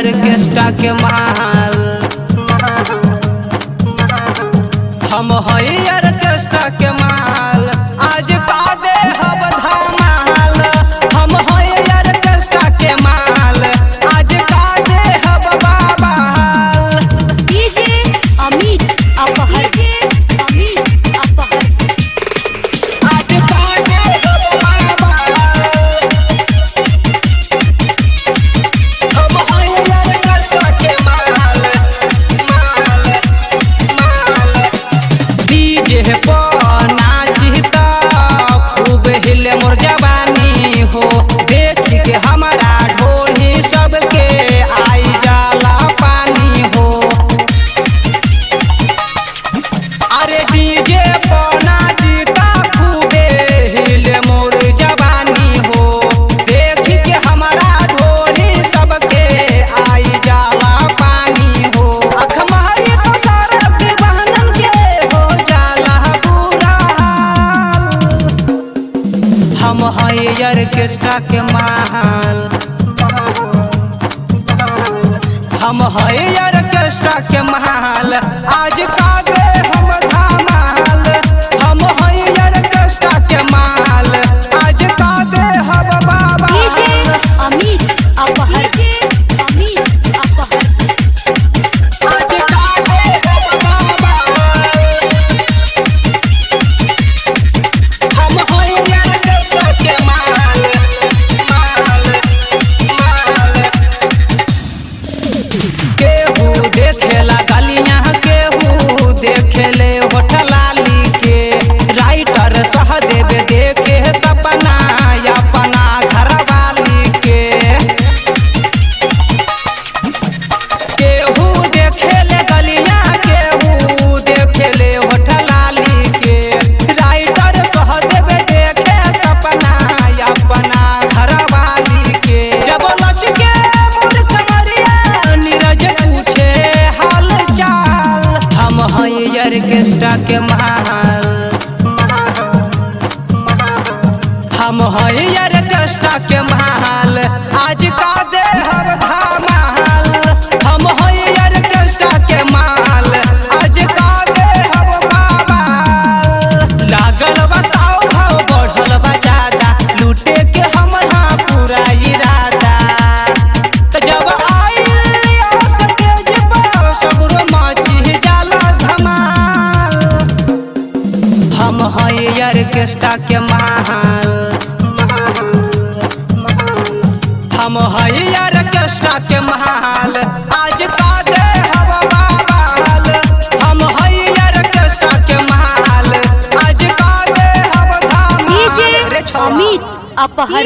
Orchestra के माल। हम हई ऑर्केस्ट्रा के माल, आज का दे हम धमाल। हम हई ऑर्केस्ट्रा के माल, आज का दे हम बवाल। डीजे अमित अपहर, अमित अपहर। आज का दे हम बवाल। हम हई ऑर्केस्ट्रा के माल, डीजे पर नाचिता खूब हिले मोर जवानी हो। देख के हमारा ढोली सबके आई जाला पानी हो। अरे डीजे पर नाचिता खूबे हिले मोर जवानी हो। देख के हमारा ढोली सबके आई जाला पानी हो। अख मारी तो सारा दीवानन के हो जाला बुरा हाल। हम हई ऑर्केस्ट्रा के माल। हम हई ऑर्केस्ट्रा के माल, आज का दे हम धमाल। हम हई ऑर्केस्ट्रा के माल, आज का दे हम डीजे बवाल। अमित अपहर, अमित अपहर। आज का दे हम बवाल। हम हई ऑर्केस्ट्रा के माल, केहू देखेला गलियां, केहू देखेले होठलाली के। राइटर सहदेव देखे सपना अपना घरवाली के। केहू देखेले गलियां, केहू देखेले होठलाली के। राइटर सहदेव देखे सपना अपना घरवाली के। जब लच के मोर कमरिया नीरज पूछे हाल चाल। हम हई ऑर्केस्ट्रा के माल। हम हई ऑर्केस्ट्रा के माल, आज का दे हम धमाल। हम हई ऑर्केस्ट्रा के माल, आज का दे हम बवाल। लागल बताओ भाव बढ़ल बा ज्यादा, लूटे के हमरा पूरा इरादा। त जब आई स्टेज पर सगरो मची जाला धमाल। हम हई ऑर्केस्ट्रा के माल। हम हई ऑर्केस्ट्रा के माल, आज का दे हम बवाल। हम हई ऑर्केस्ट्रा के माल, आज का दे हम धमाल। डीजे रे छोरा। अमित अपहर।